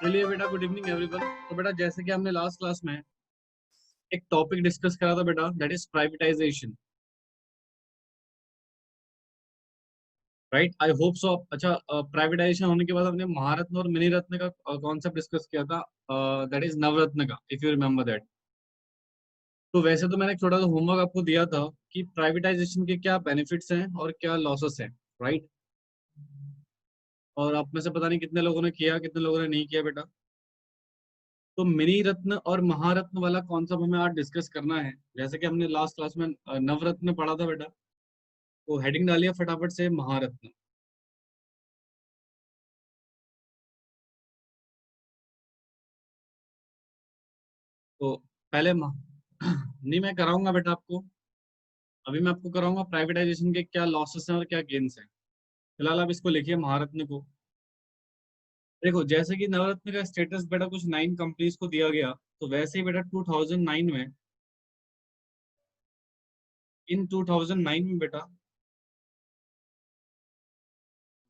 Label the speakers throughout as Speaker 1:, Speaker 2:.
Speaker 1: चलिए बेटा, good evening everyone. तो बेटा, जैसे कि हमने लास्ट क्लास में एक टॉपिक डिस्कस करा था बेटा, that is privatisation. Right, I hope so. अच्छा, प्राइवेटाइजेशन होने के बाद हमने महारत्न और मिनी रत्न का कॉन्सेप्ट डिस्कस किया था, दैट इज नवरत्न का, इफ यू रिमेम्बर दैट। तो वैसे तो मैंने एक छोटा सा होमवर्क आपको दिया था कि प्राइवेटाइजेशन के क्या बेनिफिट्स हैं और क्या लॉसेस हैं। राइट, और आप में से पता नहीं कितने लोगों ने किया, कितने लोगों ने नहीं किया बेटा। तो मिनी रत्न और महारत्न वाला कॉन्सेप्ट हमें आज डिस्कस करना है। जैसे कि हमने लास्ट क्लास में नवरत्न पढ़ा था बेटा, तो हेडिंग डालिए फटाफट से महारत्न। तो पहले नहीं, मैं कराऊंगा बेटा आपको। अभी मैं आपको कराऊंगा प्राइवेटाइजेशन के क्या लॉसेस हैं और क्या गेन्स हैं। फिलहाल आप इसको लिखिए महारत्न को। देखो, जैसे कि नवरत्न का स्टेटस बेटा कुछ 9 कंपनीज को दिया गया, तो वैसे ही बेटा 2009 में, इन 2009 में बेटा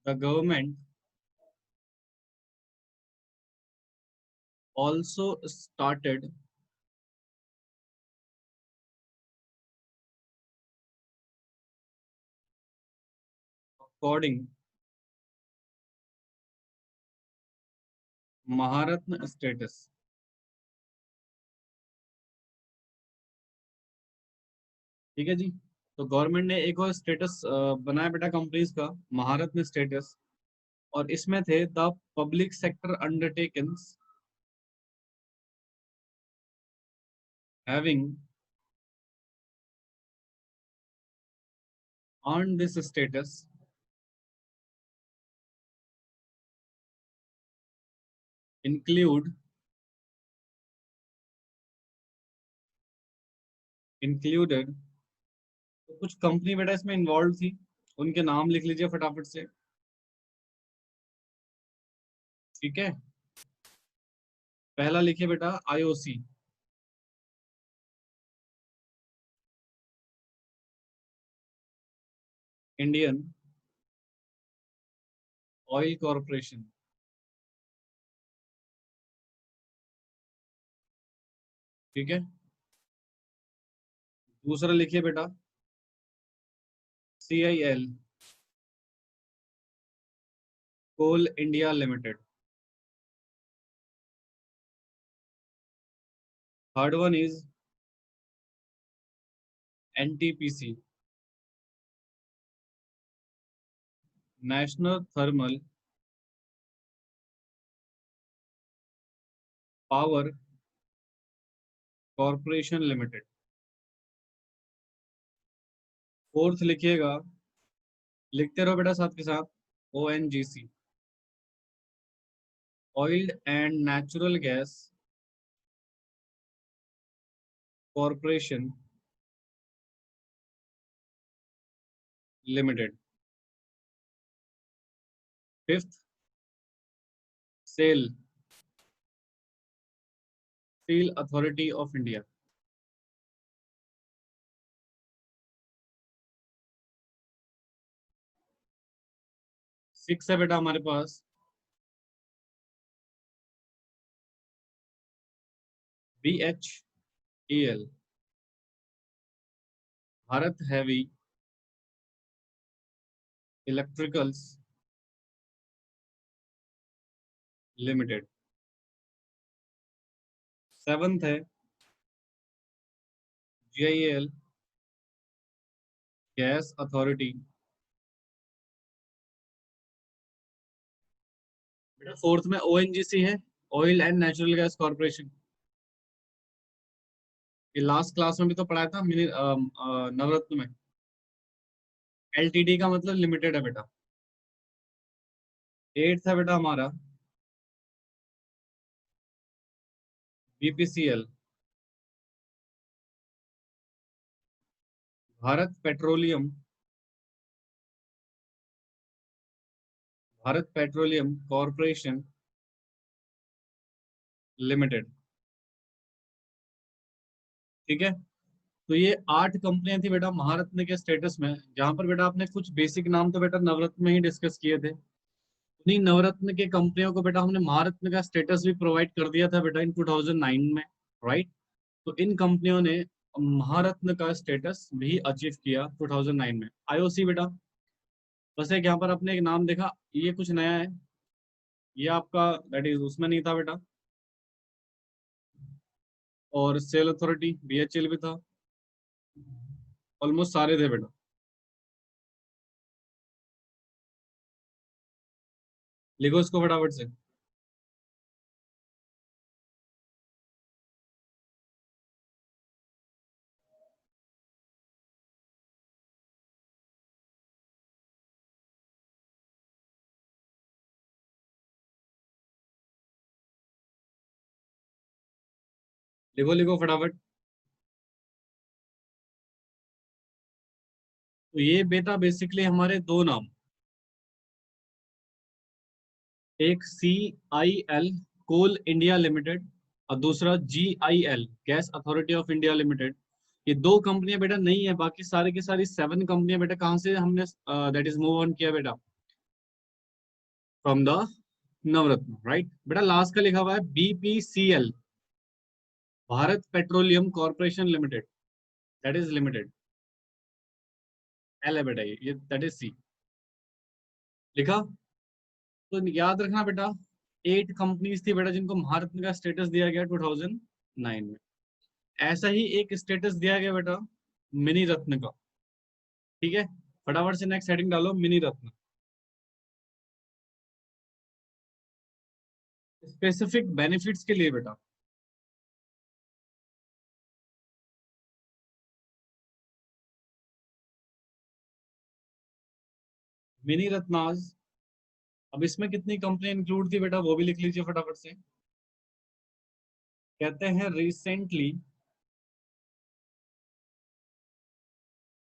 Speaker 1: the government also started according Maharatna status. ठीक है जी। तो गवर्नमेंट ने एक और स्टेटस बनाया बेटा कंपनीज का, महारत्न स्टेटस। और इसमें थे the public sector undertakings having earned this status include included। तो कुछ कंपनी बेटा इसमें इन्वॉल्व थी, उनके नाम लिख लीजिए फटाफट से। ठीक है, पहला लिखिए बेटा आईओसी, इंडियन ऑयल कॉरपोरेशन। ठीक है, दूसरा लिखिए बेटा CIL, coal India limited. Third one is NTPC, national thermal power corporation limited. Fourth लिखिएगा, लिखते रहो बेटा साथ के साथ, ONGC, oil and natural gas corporation limited. Fifth, SAIL, steel authority of India. Six है बेटा हमारे पास BHEL, Bharat heavy electricals limited. Seventh है GIL, गैस अथॉरिटी। बेटा फोर्थ में ONGC है, oil and natural gas corporation. ये लास्ट क्लास में भी तो पढ़ाया था मिनी नवरत्न में। LTD का मतलब लिमिटेड है बेटा। एट्थ है बेटा हमारा BPCL, Bharat petroleum, Bharat petroleum corporation limited. ठीक है, तो ये 8 कंपनियां थी बेटा महारत्न के स्टेटस में, जहां पर बेटा आपने कुछ बेसिक नाम तो बेटा नवरत्न में ही डिस्कस किए थे। नहीं, नवरत्न के कंपनियों को बेटा हमने महारत्न का स्टेटस भी प्रोवाइड कर दिया था बेटा इन 2009 में, राइट। तो इन कंपनियों ने महारत्न का स्टेटस भी अचीव किया 2009 में। आईओसी बेटा, बस एक यहाँ पर आपने एक नाम देखा, ये कुछ नया है, ये आपका दैट इज उसमें नहीं था बेटा। और सेल अथॉरिटी बीएचएल भी था, ऑलमोस्ट सारे थे बेटा। लिखो इसको फटाफट से। लिखो लिखो फटाफट। तो ये बेटा बेसिकली हमारे दो नाम, एक CIL कोल इंडिया लिमिटेड और दूसरा GIL gas authority of India limited. ये दो कंपनियां बेटा नहीं है, बाकी सारी की सारी 7 कंपनियां बेटा कहाँ से हमने दैट इज मूव ऑन किया बेटा, फ्रॉम द नवरत्न, राइट। बेटा लास्ट का लिखा हुआ है BPCL, Bharat petroleum corporation limited, that is limited. L है बेटा, ये दैट इज सी। लिखा। तो याद रखना बेटा, 8 कंपनीज थी बेटा जिनको महारत्न का स्टेटस दिया गया 2009 में। ऐसा ही एक स्टेटस दिया गया बेटा मिनी रत्न का, ठीक है। फटाफट से नेक्स्ट हेडिंग डालो, मिनी रत्न। स्पेसिफिक बेनिफिट्स के लिए बेटा, मिनी रत्नाज। अब इसमें कितनी कंपनी इंक्लूड थी बेटा वो भी लिख लीजिए फटाफट से। कहते हैं recently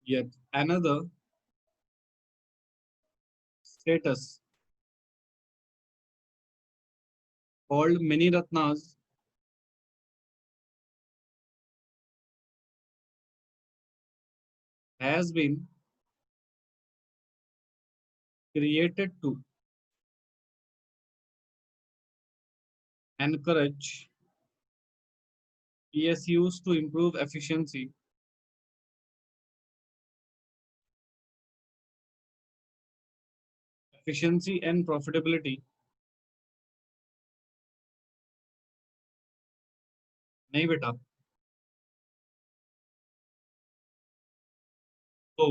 Speaker 1: yet another status called mini ratnas has been created to encourage PSUs to improve efficiency and profitability। नहीं बेटा, तो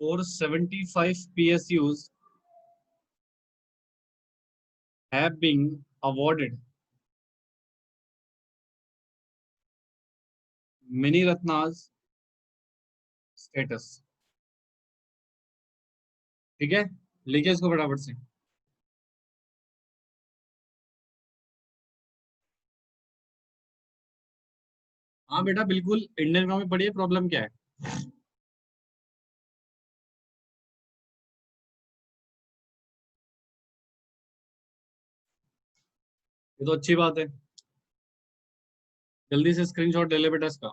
Speaker 1: 475 PSUs have been awarded mini ratnas status, ठीक है। लिखिए इसको फटाफट से। हाँ बेटा बिल्कुल, इंडियन इकोनॉमी पढ़िए, प्रॉब्लम क्या है। ये तो अच्छी बात है, जल्दी से स्क्रीनशॉट ले ले बेटा इसका।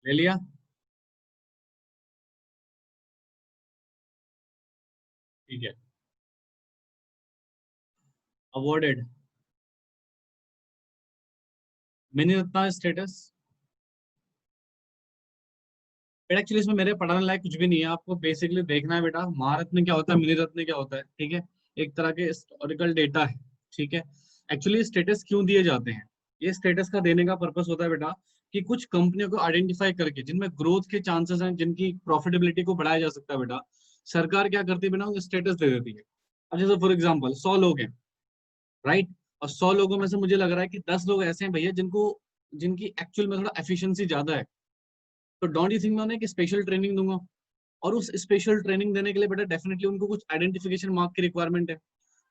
Speaker 1: ले लिया, ठीक है। Awarded mini Ratna status. बेटा एक्चुअली इसमें मेरे पढ़ाने लायक कुछ भी नहीं है, आपको बेसिकली देखना है बेटा महारत्न क्या होता है, मिनी रत्न क्या होता है, ठीक है। एक तरह के हिस्टोरिकल डेटा है, ठीक है। एक्चुअली स्टेटस क्यों दिए जाते हैं, ये स्टेटस का देने का पर्पस होता है बेटा कि कुछ कंपनियों को आइडेंटिफाई करके जिनमें ग्रोथ के चांसेस हैं, जिनकी प्रॉफिटेबिलिटी को बढ़ाया जा सकता है बेटा, सरकार क्या करती है बेटा, उनको स्टेटस दे देती है। अब जैसे फॉर एग्जाम्पल 100 लोग हैं, राइट, और 100 लोगों में से मुझे लग रहा है कि 10 लोग ऐसे हैं भैया जिनको जिनकी एक्चुअल में थोड़ा एफिशिएंसी ज्यादा है, तो डोंट यू थिंक मैं उन्हें एक स्पेशल ट्रेनिंग दूंगा। और उस स्पेशल ट्रेनिंग देने के लिए बेटा डेफिनेटली उनको कुछ आइडेंटिफिकेशन मार्क की रिक्वायरमेंट है।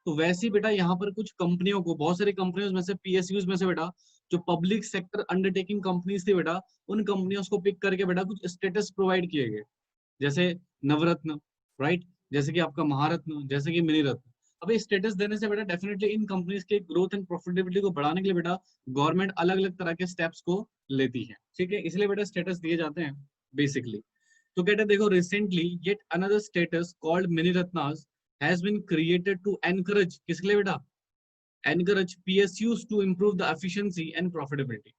Speaker 1: तो वैसे ही बेटा यहाँ पर कुछ कंपनियों को, बहुत सारी कंपनियों में से, PSUs में से बेटा, जो पब्लिक सेक्टर अंडरटेकिंग कंपनीज थी बेटा, उन कंपनियों को पिक करके बेटा कुछ स्टेटस प्रोवाइड किए गए, जैसे नवरत्न, राइट, जैसे कि आपका महारत्न, जैसे कि मिनी रत्न। अभी स्टेटस देने से बेटा डेफिनेटली इन कंपनीज के ग्रोथ एंड प्रॉफिटेबिलिटी को बढ़ाने के लिए बेटा गवर्नमेंट अलग अलग तरह के स्टेप्स को लेती है, ठीक है, इसलिए बेटा स्टेटस दिए जाते हैं बेसिकली। तो कहते हैं देखो, recently yet another status called mini रत्नास has been created to encourage, किसके लिए बेटा, encourage PSUs to improve the efficiency and profitability,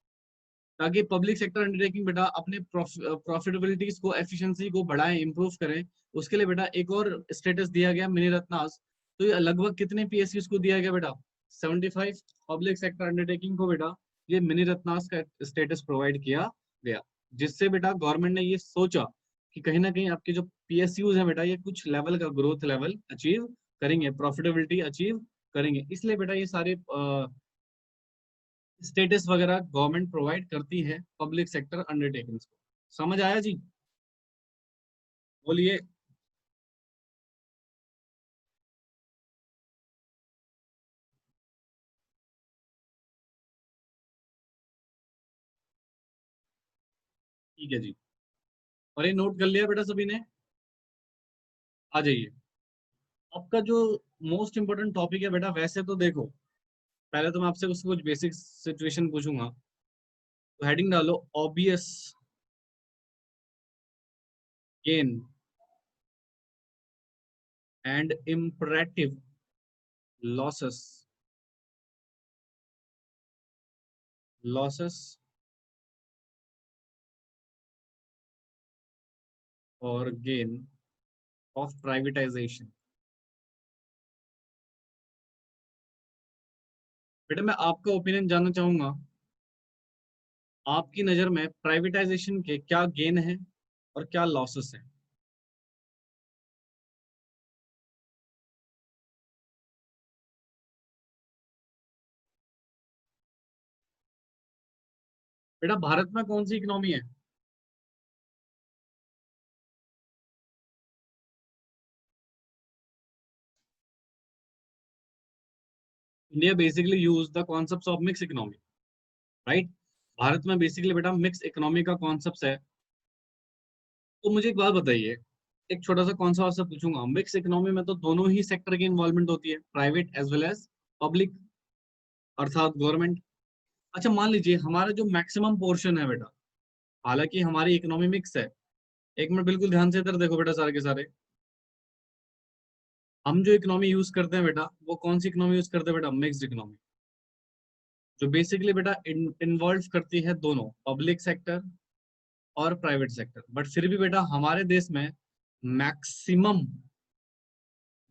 Speaker 1: ताकि पब्लिक सेक्टर अंडरटेकिंग बेटा अपने प्रॉफिटेबिलिटीज को, एफिशिएंसी को बढ़ाएं, इंप्रूव करें। उसके लिए बेटा एक और स्टेटस दिया गया मिनी रत्नास। तो ये लगभग कितने पीएसयूज को दिया गया बेटा, 75 पब्लिक सेक्टर अंडरटेकिंग को बेटा ये मिनी रत्नास का स्टेटस प्रोवाइड किया गया, जिससे बेटा गवर्नमेंट ने ये सोचा कि कहीं ना कहीं आपके जो पीएसयूज है बेटा ये कुछ लेवल का ग्रोथ लेवल अचीव करेंगे, प्रॉफिटेबिलिटी अचीव करेंगे, इसलिए बेटा ये सारे स्टेटस वगैरह गवर्नमेंट प्रोवाइड करती है पब्लिक सेक्टर अंडरटेकिंग्स को। समझ आया जी, बोलिए। ठीक है जी, और ये नोट कर लिया बेटा सभी ने, आ जाइए। आपका जो मोस्ट इंपोर्टेंट टॉपिक है बेटा, वैसे तो देखो पहले तो मैं आपसे उसको कुछ बेसिक सिचुएशन पूछूंगा, तो हेडिंग डालो obvious gain and imperative losses, losses और गेन ऑफ प्राइवेटाइजेशन। बेटा मैं आपका ओपिनियन जानना चाहूंगा, आपकी नजर में प्राइवेटाइजेशन के क्या गेन है और क्या लॉसेस है। बेटा भारत में कौन सी इकोनॉमी है, India basically use the concept of mix economy, right. Bharat में बेसिकली बेटा मिक्स इकोनॉमी का कॉन्सेप्ट है। तो मुझे एक बात बताइए, एक छोटा सा कौन सा आपसे पूछूंगा, मिक्स इकोनॉमी में तो दोनों ही सेक्टर की इन्वॉल्वमेंट होती है, private as well as public, अर्थात गवर्नमेंट। अच्छा मान लीजिए हमारा जो मैक्सिमम पोर्शन है बेटा, हालांकि हमारी इकोनॉमी मिक्स है, एक मिनट बिल्कुल ध्यान से इधर देखो बेटा सारे के सारे, हम जो इकोनॉमी यूज करते हैं बेटा वो कौन सी इकोनॉमी यूज करते हैं बेटा, मिक्स्ड इकोनॉमी, जो बेसिकली बेटा इन्वॉल्व करती है दोनों पब्लिक सेक्टर और प्राइवेट सेक्टर। बट फिर भी बेटा हमारे देश में मैक्सिमम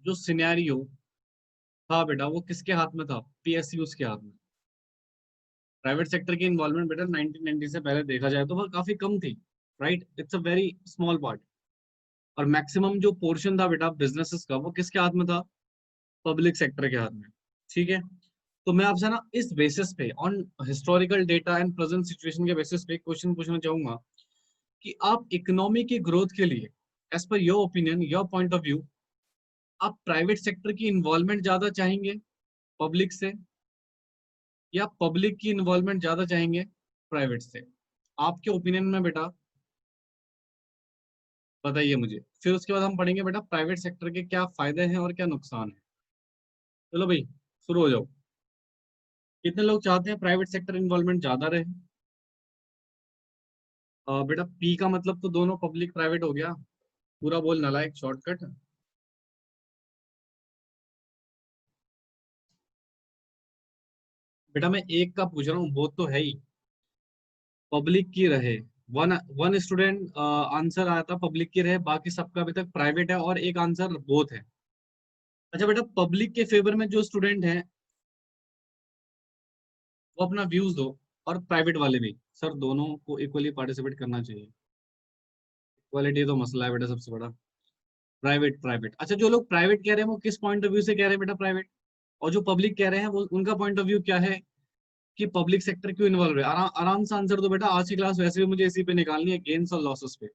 Speaker 1: जो सिनेरियो था बेटा वो किसके हाथ में था, पीएसयूज के हाथ में। प्राइवेट सेक्टर की इन्वॉल्वमेंट बेटा 1990 से पहले देखा जाए तो वह काफी कम थी, right, it's a very small part. और मैक्सिमम जो पोर्शन था बेटा बिजनेसेस का वो किसके हाथ में था, पब्लिक सेक्टर के हाथ में, ठीक है। तो मैं आपसे ना इस बेसिस पे on historical data and present situation के बेसिस पे क्वेश्चन पूछना चाहूंगा कि आप इकोनॉमी की ग्रोथ के लिए as per your opinion, your point of view, आप प्राइवेट सेक्टर की इन्वॉल्वमेंट ज्यादा चाहेंगे पब्लिक से, या पब्लिक की इन्वॉल्वमेंट ज्यादा चाहेंगे प्राइवेट से, आपके ओपिनियन में बेटा बताइए मुझे। फिर उसके बाद हम पढ़ेंगे बेटा प्राइवेट सेक्टर के क्या फायदे हैं और क्या नुकसान है। चलो भाई शुरू हो जाओ, कितने लोग चाहते हैं प्राइवेट सेक्टर इन्वॉल्वमेंट ज्यादा रहे। बेटा पी का मतलब तो दोनों पब्लिक प्राइवेट हो गया, पूरा बोल नालायक, शॉर्टकट। बेटा मैं एक का पूछ रहा हूँ, वो तो है ही, पब्लिक की रहे। वन वन स्टूडेंट आंसर आया था पब्लिक की रहे, बाकी सबका अभी तक प्राइवेट है, और एक आंसर बोथ है। अच्छा बेटा पब्लिक के फेवर में जो स्टूडेंट है वो अपना व्यूज दो, और प्राइवेट वाले भी, सर दोनों को इक्वली पार्टिसिपेट करना चाहिए, इक्वालिटी तो मसला है बेटा सबसे बड़ा। प्राइवेट प्राइवेट, अच्छा जो लोग प्राइवेट कह रहे हैं वो किस पॉइंट ऑफ व्यू से कह रहे हैं बेटा प्राइवेट, और जो पब्लिक कह रहे हैं वो उनका पॉइंट ऑफ व्यू क्या है कि पब्लिक सेक्टर क्यों इन्वॉल्व है। आराम से आंसर दो बेटा, आज की क्लास वैसे भी मुझे इसी पे निकालनी है, गेन्स और लॉसेस पे।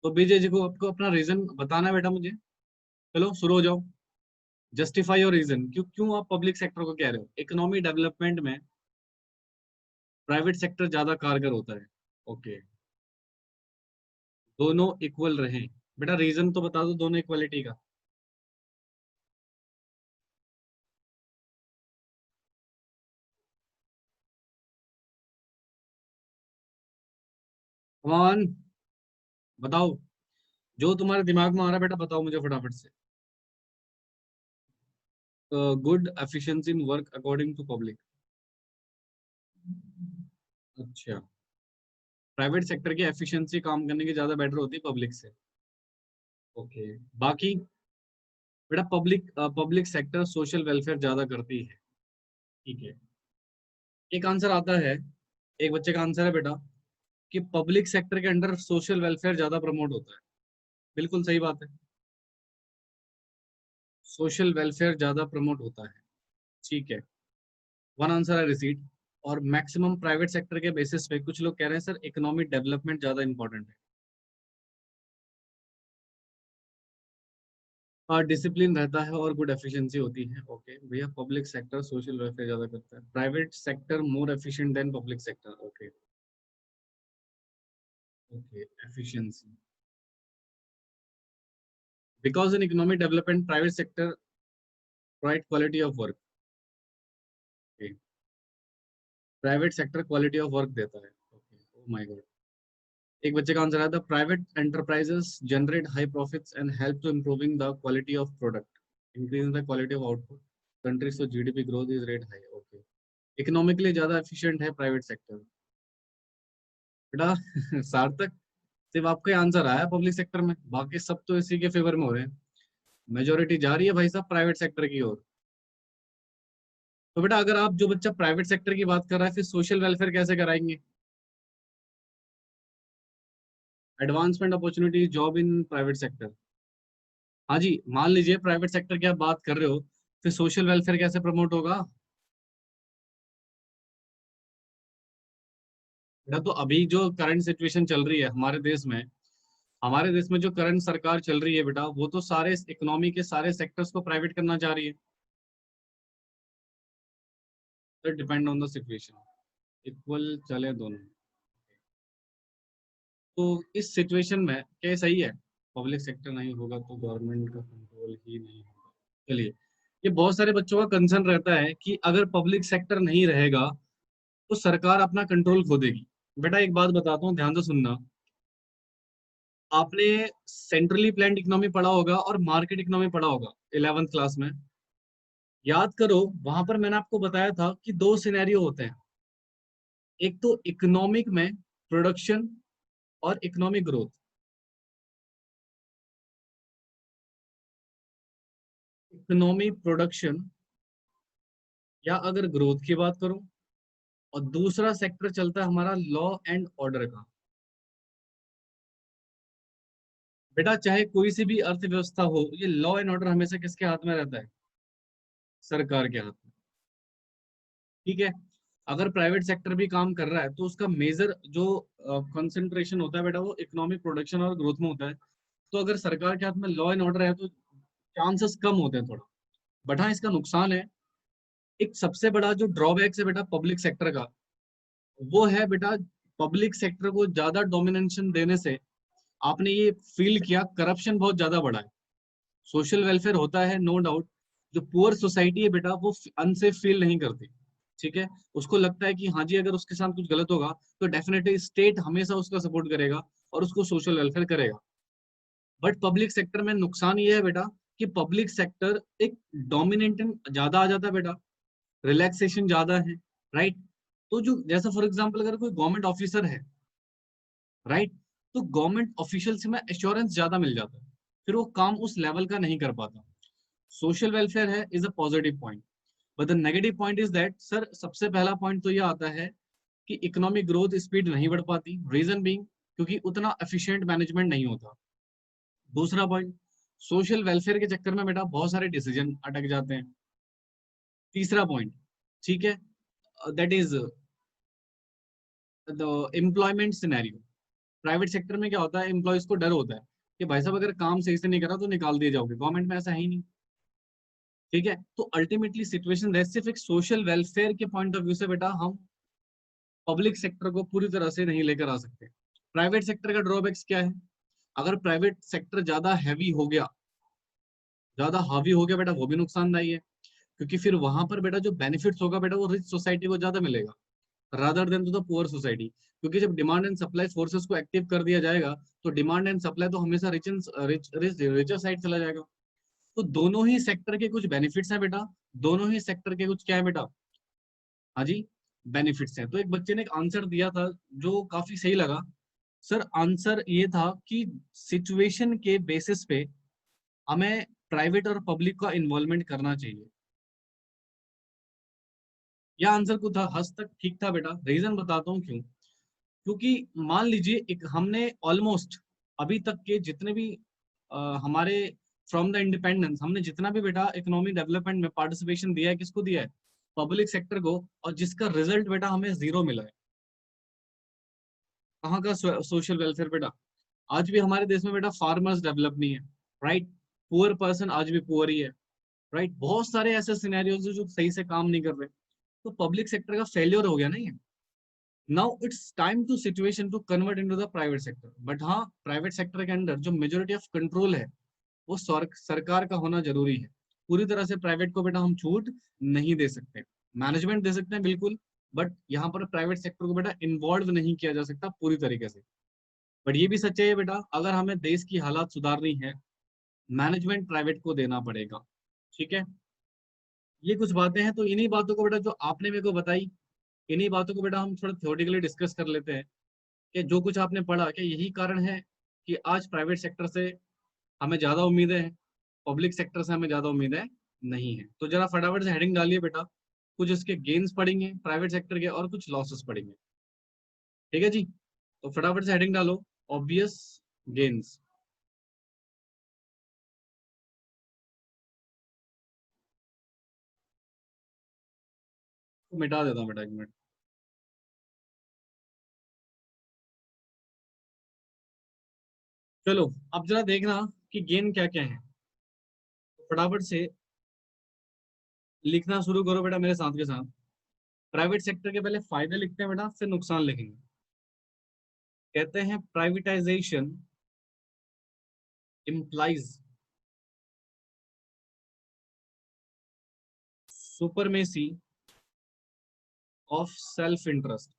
Speaker 1: तो विजय जी को आपको अपना रीजन बताना है बेटा मुझे। चलो शुरू हो जाओ, जस्टिफाई योर रीजन, क्यों क्यों आप पब्लिक सेक्टर को कह रहे हो, इकोनॉमी डेवलपमेंट में प्राइवेट सेक्टर ज्यादा कारगर होता है। ओके, दोनों इक्वल रहे, बेटा रीजन तो बता दो दोनों इक्वलिटी का। कमान बताओ, जो तुम्हारे दिमाग में आ रहा है बेटा बताओ मुझे फटाफट से। Good efficiency in work according to public. अच्छा, प्राइवेट सेक्टर की एफिशिएंसी काम करने की ज्यादा बेटर होती है पब्लिक से। ओके, बाकी बेटा पब्लिक सेक्टर सोशल वेलफेयर ज्यादा करती है। ठीक है, एक आंसर आता है, एक बच्चे का आंसर है बेटा कि पब्लिक सेक्टर के अंडर सोशल वेलफेयर ज्यादा प्रमोट होता है। बिल्कुल सही बात है, सोशल वेलफेयर ज्यादा प्रमोट होता है। ठीक है, वन आंसर है रिसीट। और मैक्सिमम प्राइवेट सेक्टर के बेसिस पे कुछ लोग कह रहे हैं सर इकोनॉमिक डेवलपमेंट ज्यादा इंपॉर्टेंट है। और डिसिप्लिन रहता है और गुड एफिशिएंसी होती है। ओके भैया, पब्लिक सेक्टर सोशल वेलफेयर ज्यादा करता है, private sector more efficient than public sector. Okay. Okay, efficiency because in economic development private sector provide quality of work. Private sector quality of work देता है। Okay, oh my god. एक बच्चे का answer है the private enterprises generate high profits and help to improving the quality of product, increasing the quality of output, countries तो GDP growth is rate high. Okay, economically ज्यादा efficient है private sector. बेटा सार्थक, सिर्फ आपका answer आया public sector में, बाकी सब तो इसी के फेवर में हो रहे हैं। मेजोरिटी जा रही है भाई साहब प्राइवेट सेक्टर की ओर। तो बेटा अगर आप जो बच्चा प्राइवेट सेक्टर की बात कर रहा है फिर सोशल वेलफेयर कैसे कराएंगे? Advancement opportunity job in private sector. हाँ जी, मान लीजिए प्राइवेट सेक्टर की आप बात कर रहे हो, फिर सोशल वेलफेयर कैसे प्रमोट होगा? बेटा तो अभी जो करंट सिचुएशन चल रही है हमारे देश में जो करंट सरकार चल रही है बेटा, वो तो सारे इकोनॉमी के सारे सेक्टर्स को प्राइवेट करना चाह रही है। तो depend on the situation, equal चले दोनों। तो इस सिचुएशन में क्या सही है? पब्लिक सेक्टर नहीं होगा तो गवर्नमेंट का कंट्रोल ही नहीं होगा। चलिए, ये बहुत सारे बच्चों का कंसर्न रहता है कि अगर पब्लिक सेक्टर नहीं रहेगा तो सरकार अपना कंट्रोल खो देगी। बेटा एक बात बताता हूँ, ध्यान से सुनना। आपने सेंट्रली प्लान्ड इकोनॉमी पढ़ा होगा और मार्केट इकोनॉमी पढ़ा होगा 11th क्लास में। याद करो, वहां पर मैंने आपको बताया था कि दो सिनेरियो होते हैं, एक तो इकोनॉमिक में प्रोडक्शन और इकोनॉमिक ग्रोथ। इकोनॉमी प्रोडक्शन या अगर ग्रोथ की बात करूं, और दूसरा सेक्टर चलता है हमारा लॉ एंड ऑर्डर का। बेटा चाहे कोई सी भी अर्थव्यवस्था हो, ये लॉ एंड ऑर्डर हमेशा किसके हाथ में रहता है? सरकार के हाथ में। ठीक है, अगर प्राइवेट सेक्टर भी काम कर रहा है तो उसका मेजर जो कंसंट्रेशन होता है बेटा वो इकोनॉमिक प्रोडक्शन और ग्रोथ में होता है। तो अगर सरकार के हाथ में लॉ एंड ऑर्डर है तो चांसेस कम होते हैं थोड़ा। बट हाँ, इसका नुकसान है। एक सबसे बड़ा जो ड्रॉबैक है बेटा पब्लिक सेक्टर का, वो है बेटा पब्लिक सेक्टर को ज्यादा डोमिनेशन देने से आपने ये फील किया करप्शन बहुत ज्यादा बढ़ा है। सोशल वेलफेयर होता है नो डाउट, जो पुअर सोसाइटी है बेटा वो अनसेफ फील नहीं करती। ठीक है, उसको लगता है कि हाँ जी अगर उसके साथ कुछ गलत होगा तो डेफिनेटली स्टेट हमेशा उसका सपोर्ट करेगा और उसको सोशल वेलफेयर करेगा। बट पब्लिक सेक्टर में नुकसान ये है बेटा कि पब्लिक सेक्टर एक डोमिनेंट ज्यादा आ जाता है बेटा, रिलैक्सेशन ज्यादा है। राइट, तो जो जैसा फॉर एग्जाम्पल अगर कोई गवर्नमेंट ऑफिसर है, राइट, तो गवर्नमेंट ऑफिशियल से में एश्योरेंस ज्यादा मिल जाता है, फिर वो काम उस लेवल का नहीं कर पाता। सोशल वेलफेयर है is a positive point, but the negative point is that sir सबसे पहला पॉइंट तो ये आता है कि इकोनॉमिक ग्रोथ स्पीड नहीं बढ़ पाती, रीजन बीइंग क्योंकि उतना एफिशिएंट मैनेजमेंट नहीं होता। दूसरा पॉइंट, सोशल वेलफेयर के चक्कर में बेटा बहुत सारे डिसीजन अटक जाते हैं। तीसरा पॉइंट, ठीक है, that is the employment scenario. Private sector में क्या होता है, एम्प्लॉयज को डर होता है कि भाई साहब अगर काम सही से नहीं करा तो निकाल दिए जाओगे, गवर्नमेंट में ऐसा है ही नहीं। ठीक है, तो अल्टीमेटली सिचुएशन रहती सिर्फ एक सोशल वेलफेयर के पॉइंट ऑफ व्यू से बेटा हम पब्लिक सेक्टर को पूरी तरह से नहीं लेकर आ सकते। प्राइवेट सेक्टर का ड्रॉबैक्स क्या है? अगर प्राइवेट सेक्टर ज्यादा हैवी हो गया, ज्यादा हावी हो गया बेटा, वो भी नुकसानदायी है, क्योंकि फिर वहां पर बेटा जो बेनिफिट्स होगा बेटा वो रिच सोसाइटी को ज्यादा मिलेगा। Rather than to the poor society, क्योंकि जब डिमांड एंड सप्लाई फोर्सेस को एक्टिव कर दिया जाएगा तो डिमांड एंड सप्लाई तो हमेशा रिचर साइड चला जाएगा। तो दोनों ही सेक्टर के कुछ बेनिफिट्स हैं बेटा, दोनों ही सेक्टर के कुछ क्या है बेटा, हाँ जी, बेनिफिट्स हैं। तो एक बच्चे ने एक आंसर दिया था जो काफी सही लगा। सर आंसर ये था कि सिचुएशन के बेसिस पे हमें प्राइवेट और पब्लिक का इन्वॉल्वमेंट करना चाहिए। यह आंसर को था, हद तक ठीक था बेटा। रीजन बताता हूँ क्यों। क्योंकि मान लीजिए एक हमने ऑलमोस्ट अभी तक के जितने भी हमारे फ्रॉम द इंडिपेंडेंस हमने जितना भी बेटा इकोनॉमिक डेवलपमेंट में पार्टिसिपेशन दिया है, किसको दिया है, पब्लिक सेक्टर को, और जिसका रिजल्ट बेटा हमें जीरो मिला है। कहाँ का सोशल वेलफेयर बेटा। आज भी हमारे देश में बेटा फार्मर्स डेवलप नहीं है, राइट। पुअर पर्सन आज भी पुअर ही है, राइट। बहुत सारे ऐसे सिनेरियोज जो सही से काम नहीं कर रहे। तो पब्लिक सेक्टर का फेलियर हो गया ना ये। Now it's time to situation to convert into the private sector. But हाँ, प्राइवेट सेक्टर के अंदर जो मेजोरिटी ऑफ कंट्रोल है वो सरकार का होना जरूरी है। पूरी तरह से प्राइवेट को बेटा हम छूट नहीं दे सकते। मैनेजमेंट दे सकते हैं बिल्कुल, बट यहाँ पर प्राइवेट सेक्टर को बेटा इन्वॉल्व नहीं किया जा सकता पूरी तरीके से। बट ये भी सच्चाई है बेटा, अगर हमें देश की हालात सुधारनी है, मैनेजमेंट प्राइवेट को देना पड़ेगा। ठीक है, ये कुछ बातें हैं। तो इन्हीं बातों को बेटा जो आपने मेरे को बताई, इन्हीं बातों को बेटा हम थोड़ा थ्योरेटिकली डिस्कस कर लेते हैं कि जो कुछ आपने पढ़ा, क्या यही कारण है कि आज प्राइवेट सेक्टर से हमें ज्यादा उम्मीदें हैं, पब्लिक सेक्टर से हमें ज्यादा उम्मीदें नहीं है। तो जरा फटाफट से हेडिंग डालिए बेटा, कुछ इसके गेन्स पढ़ेंगे प्राइवेट सेक्टर के और कुछ लॉसेस पढ़ेंगे। ठीक है जी, तो फटाफट से हेडिंग डालो, ऑब्वियस गेन्स। मिटा देता हूँ बेटा, एक मिनट। चलो, अब जरा देखना कि गेन क्या क्या है। तो फटाफट से लिखना शुरू करो बेटा मेरे साथ के साथ। प्राइवेट सेक्टर के पहले फायदे लिखते हैं बेटा, फिर नुकसान लिखेंगे। कहते हैं privatisation implies supremacy of self interest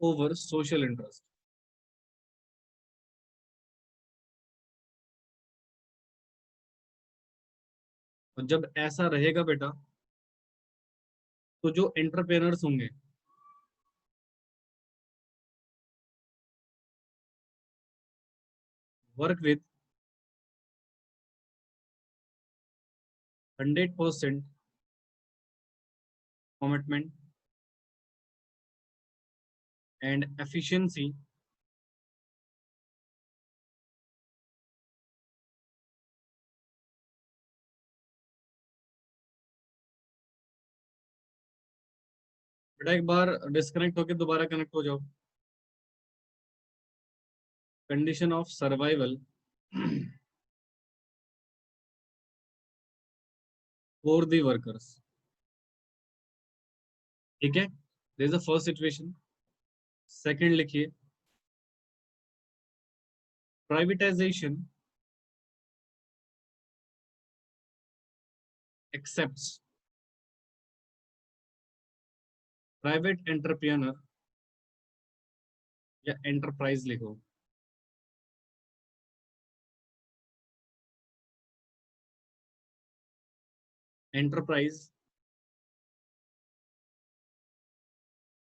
Speaker 1: over social interest। और जब ऐसा रहेगा बेटा, तो जो एंटरप्रेनर्स होंगे, work with 100% commitment and efficiency, बेटा एक बार डिस्कनेक्ट होकर दोबारा कनेक्ट हो जाओ। Condition of survival for the workers. ठीक है, this is the first situation. Second लिखिए, प्राइवेटाइजेशन एक्सेप्ट्स प्राइवेट एंटरप्रेन्योर, या एंटरप्राइज लिखो, enterprise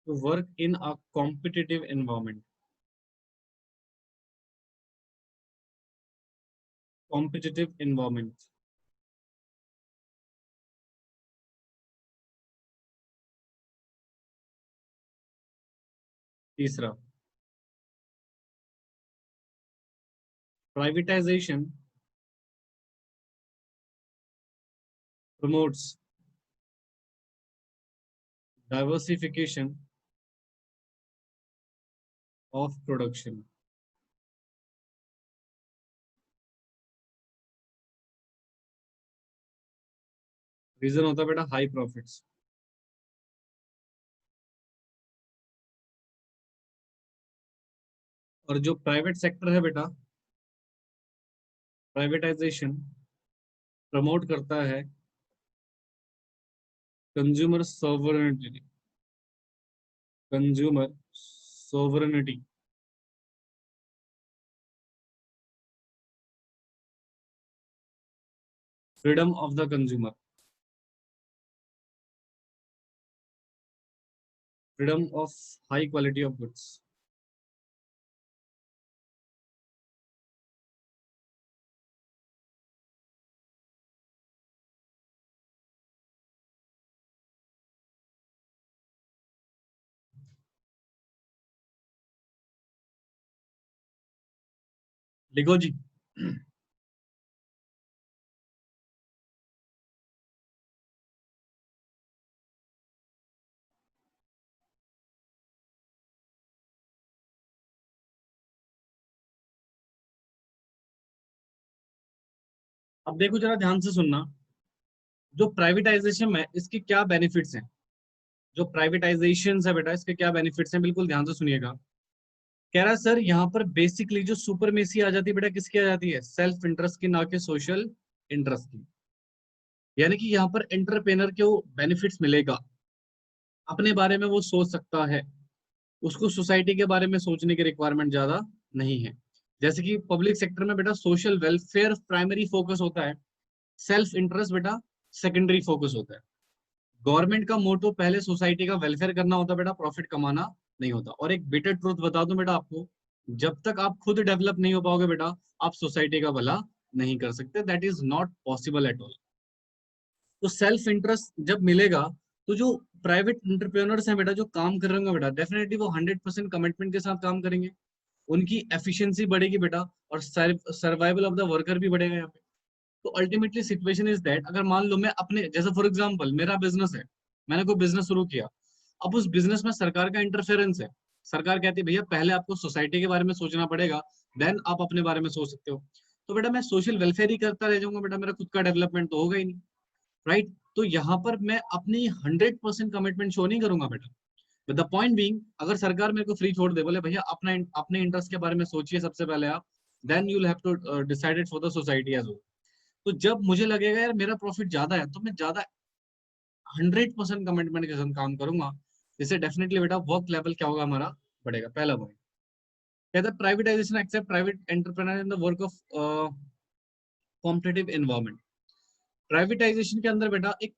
Speaker 1: to work in a competitive environment. Competitive environment. तीसरा, privatization promotes diversification of production. Reason होता है बेटा high profits. और जो प्राइवेट सेक्टर है बेटा, प्राइवेटाइजेशन प्रमोट करता है consumer sovereignty, consumer sovereignty, freedom of the consumer, freedom of high quality of goods. लिखो जी। अब देखो जरा ध्यान से सुनना, जो प्राइवेटाइजेशन है इसके क्या बेनिफिट्स हैं, जो प्राइवेटाइजेशन है बेटा इसके क्या बेनिफिट्स हैं, बिल्कुल ध्यान से सुनिएगा। कह रहा है सर यहाँ पर बेसिकली जो सुपरमेसी आ जाती है बेटा किसकी आ जाती है, सेल्फ इंटरेस्ट की, ना कि सोशल इंटरेस्ट की। यानी कि यहाँ पर एंटरप्रेनर को बेनिफिट्स मिलेगा, अपने बारे में वो सोच सकता है, उसको सोसाइटी के बारे में सोचने की रिक्वायरमेंट ज्यादा नहीं है। जैसे कि पब्लिक सेक्टर में बेटा सोशल वेलफेयर प्राइमरी फोकस होता है, सेल्फ इंटरेस्ट बेटा सेकेंडरी फोकस होता है। गवर्नमेंट का मोटो पहले सोसाइटी का वेलफेयर करना होता है बेटा, प्रॉफिट कमाना नहीं होता। और एक बिटर ट्रूथ बता दूं बेटा आपको, जब तक आप खुद डेवलप नहीं हो पाओगे बेटा, आप सोसाइटी का भला नहीं कर सकते, that is not possible at all. तो सेल्फ इंटरेस्ट जब मिलेगा, तो जो प्राइवेट एंटरप्रेन्योर्स हैं बेटा, जो काम कर रहे होंगे बेटा, डेफिनेटली वो 100% कमिटमेंट के साथ काम करेंगे, उनकी एफिशिएंसी बढ़ेगी बेटा, और सर्वाइवल ऑफ द वर्कर भी बढ़ेगा यहाँ पे। तो अल्टीमेटली सिचुएशन इज दैट, अगर मान लो मैं अपने, जैसे फॉर एग्जांपल मेरा बिजनेस है, मैंने कोई बिजनेस शुरू किया, अब उस बिजनेस में सरकार का इंटरफेरेंस है, सरकार कहती है भैया पहले आपको सोसाइटी के बारे में सोचना पड़ेगा, देन आप अपने बारे में सोच सकते हो। तो बेटा मैं सोशल वेलफेयर ही करता रह जाऊंगा बेटा, मेरा खुद का डेवलपमेंट तो होगा ही नहीं, राइट। तो यहाँ पर मैं अपनी 100% कमिटमेंट शो नहीं करूंगा बेटा। विद द पॉइंट बीइंग, अगर सरकार मेरे को फ्री छोड़ दे, बोले भैया अपना अपने इंटरेस्ट के बारे में सोचिए सबसे पहले आप, then you will have to decide for the society as well. तो जब मुझे लगेगा यार मेरा प्रॉफिट ज्यादा है, तो मैं ज्यादा 100% कमिटमेंट के साथ काम करूंगा, जिससे डेफिनेटली बेटा वर्क लेवल क्या होगा हमारा, बढ़ेगा। पहला पॉइंट कहता है privatisation except private entrepreneur in the work of competitive environment. Privatisation के अंदर बेटा एक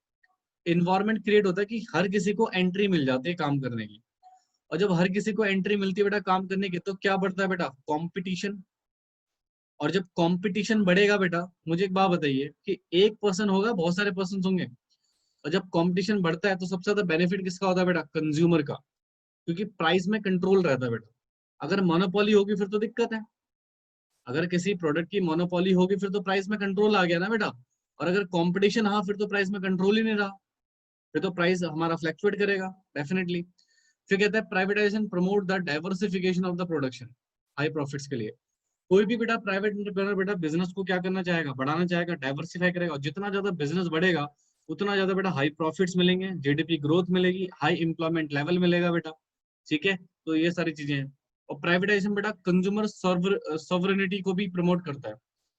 Speaker 1: इन्वायरमेंट क्रिएट होता है कि हर किसी को एंट्री मिल जाती है काम करने की, और जब हर किसी को एंट्री मिलती है बेटा काम करने की, तो क्या बढ़ता है बेटा, कंपटीशन। और जब कंपटीशन बढ़ेगा बेटा, मुझे एक बात बताइए कि एक पर्सन होगा बहुत सारे पर्सन होंगे, और जब कंपटीशन बढ़ता है तो सबसे ज्यादा बेनिफिट किसका होता है बेटा, कंज्यूमर का, क्योंकि प्राइस में कंट्रोल रहता है बेटा। अगर मोनोपोली होगी फिर तो दिक्कत है, अगर किसी प्रोडक्ट की मोनोपोली होगी फिर तो प्राइस में कंट्रोल आ गया ना बेटा, और अगर कंपटीशन, हाँ फिर तो प्राइस में कंट्रोल ही नहीं रहा, फिर तो प्राइस हमारा फ्लक्चुएट करेगा डेफिनेटली। फिर कहता है privatisation promote the diversification of the production, high profits के लिए। कोई भी बेटा प्राइवेट एंटरप्रेन्योर बेटा बिजनेस को क्या करना चाहेगा, बढ़ाना चाहेगा, डाइवर्सिफाई करेगा, और जितना ज्यादा बिजनेस बढ़ेगा उतना ज्यादा बेटा हाई प्रॉफिट्स मिलेंगे, जीडीपी ग्रोथ मिलेगी, हाई एम्प्लॉयमेंट लेवल मिलेगा बेटा, ठीक है। तो ये सारी चीजें हैं। और प्राइवेटाइजेशन बेटा कंज्यूमर सॉवरेनिटी को भी प्रमोट करता है।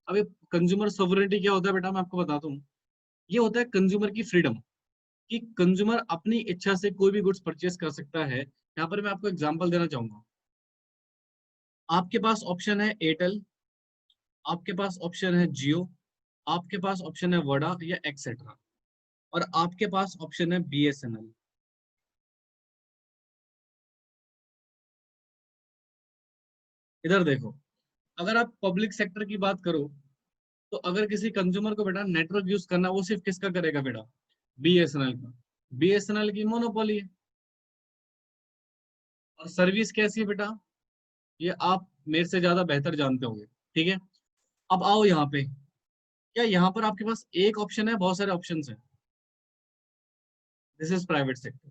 Speaker 1: अब ये कंज्यूमर सॉवरेनिटी क्या होता है बेटा, मैं आपको बताता हूँ। ये होता है कंज्यूमर की फ्रीडम, कि कंज्यूमर अपनी इच्छा से कोई भी गुड्स परचेस कर सकता है। यहाँ पर मैं आपको एग्जांपल देना चाहूंगा। आपके पास ऑप्शन है एयरटेल, आपके पास ऑप्शन है जियो, आपके पास ऑप्शन है वोडा या एक्सेट्रा, और आपके पास ऑप्शन है बीएसएनएल। इधर देखो, अगर आप पब्लिक सेक्टर की बात करो, तो अगर किसी कंज्यूमर को बेटा नेटवर्क यूज करना, वो सिर्फ किसका करेगा बेटा, बीएसएनएल का। बीएसएनएल की मोनोपोली है। और सर्विस कैसी है बेटा, ये आप मेरे से ज्यादा बेहतर जानते होंगे, ठीक है। अब आओ यहाँ पे, क्या यहाँ पर आपके पास एक ऑप्शन है, बहुत सारे ऑप्शन है, दिस इज प्राइवेट सेक्टर।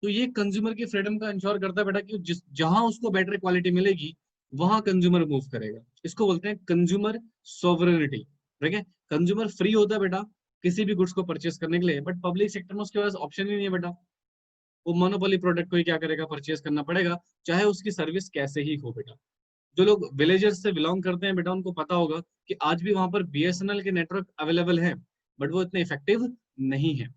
Speaker 1: तो ये कंज्यूमर की फ्रीडम का इंश्योर करता है बेटा, कि जिस जहां उसको बेटर क्वालिटी मिलेगी वहां कंज्यूमर मूव करेगा। इसको बोलते हैं कंज्यूमर सोवरेनिटी, ठीक है। कंज्यूमर फ्री होता है बेटा किसी भी गुड्स को परचेस करने के लिए, बट पब्लिक सेक्टर में उसके पास ऑप्शन ही नहीं है बेटा, वो मोनोपोली प्रोडक्ट को ही क्या करेगा, परचेस करना पड़ेगा, चाहे उसकी सर्विस कैसे ही हो बेटा। जो लोग विलेजर्स से बिलोंग करते हैं बेटा, उनको पता होगा कि आज भी वहां पर बीएसएनएल के नेटवर्क अवेलेबल है, बट वो इतने इफेक्टिव नहीं है।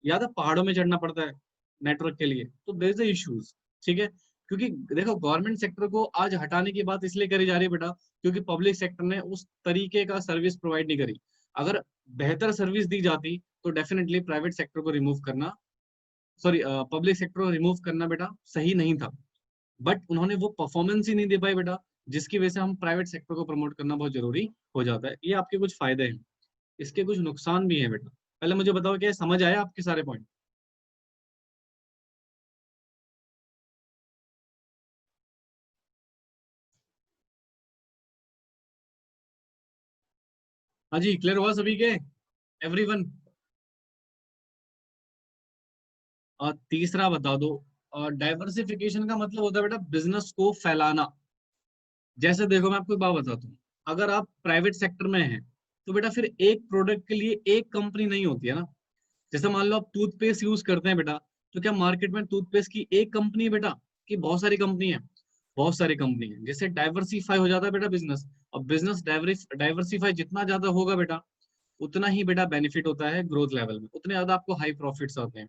Speaker 1: याद है पहाड़ों में चढ़ना पड़ता है नेटवर्क के लिए, तो देयर इज इश्यूज। ठीक है, क्योंकि देखो गवर्नमेंट सेक्टर को आज हटाने की बात इसलिए करी जा रही है बेटा, क्योंकि पब्लिक सेक्टर ने उस तरीके का सर्विस प्रोवाइड नहीं करी। अगर बेहतर सर्विस दी जाती तो डेफिनेटली प्राइवेट सेक्टर को रिमूव करना, सॉरी पब्लिक सेक्टर को रिमूव करना बेटा सही नहीं था। बट उन्होंने वो परफॉर्मेंस ही नहीं दे पाई बेटा, जिसकी वजह से हम प्राइवेट सेक्टर को प्रमोट करना बहुत जरूरी हो जाता है। ये आपके कुछ फायदे हैं, इसके कुछ नुकसान भी हैं बेटा। पहले मुझे बताओ क्या समझ आया आपके सारे पॉइंट? हाँ जी, क्लियर हुआ सभी के, एवरीवन? और तीसरा बता दो, डाइवर्सिफिकेशन का मतलब होता है बेटा बिजनेस को फैलाना। जैसे देखो मैं आपको एक बात बताता हूँ, अगर आप प्राइवेट सेक्टर में हैं तो बेटा फिर एक प्रोडक्ट के लिए एक कंपनी नहीं होती है ना। जैसे मान लो आप टूथपेस्ट यूज करते हैं बेटा, तो क्या मार्केट में टूथपेस्ट की एक कंपनी है बेटा, कि बहुत सारी कंपनी है? बहुत सारी कंपनी है। जैसे डाइवर्सिफाई हो जाता है बेटा बिजनेस, और बिजनेस डाइवर्सिफाई जितना ज्यादा होगा बेटा, उतना ही बेटा बेनिफिट होता है ग्रोथ लेवल में, उतने ज्यादा आपको हाई प्रॉफिट्स आते हैं।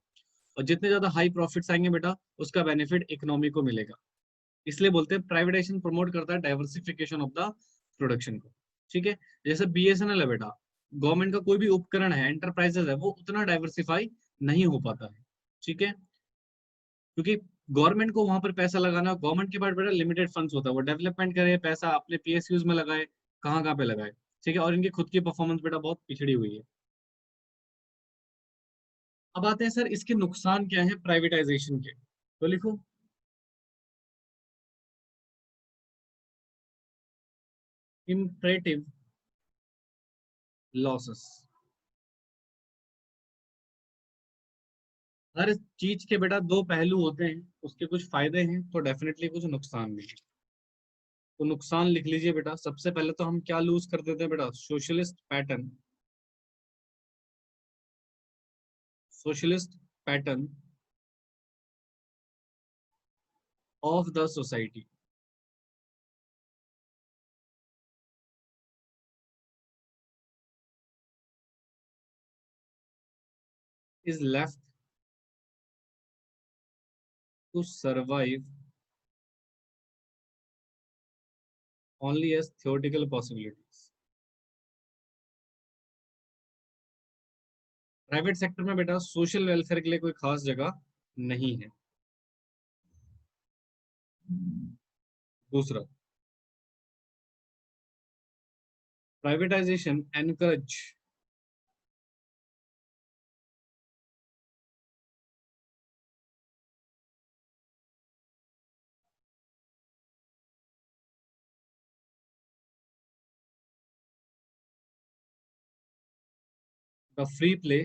Speaker 1: और जितने ज्यादा हाई प्रॉफिट्स आएंगे बेटा, उसका बेनिफिट इकोनॉमी को मिलेगा। इसलिए बोलते हैं प्राइवेटाइजेशन प्रमोट करता है डाइवर्सिफिकेशन ऑफ द प्रोडक्शन को। ठीक है, जैसे बीएसएनएल है बेटा, गवर्नमेंट का कोई भी उपकरण है, एंटरप्राइजेस है, वो उतना डाइवर्सिफाई नहीं हो पाता है। ठीक है, क्योंकि गवर्नमेंट को वहां पर पैसा लगाना, गवर्नमेंट के पास बेटा लिमिटेड फंड्स होता है, वो डेवलपमेंट करे, पैसा अपने पीएसयूज में लगाए, कहाँ कहाँ पे लगाए। ठीक है, और इनकी खुद की परफॉर्मेंस बेटा बहुत पिछड़ी हुई है। अब आते हैं सर इसके नुकसान क्या है प्राइवेटाइजेशन के, तो लिखो। Imperative losses. हर चीज के बेटा दो पहलू होते हैं, उसके कुछ फायदे हैं तो डेफिनेटली कुछ नुकसान भी है। तो नुकसान लिख लीजिए बेटा। सबसे पहले तो हम क्या लूज कर देते हैं बेटा, socialist pattern, socialist pattern of the society is left to survive only as theoretical possibilities. Private sector में बेटा सोशल वेलफेयर के लिए कोई खास जगह नहीं है। दूसरा, privatisation encourage the free play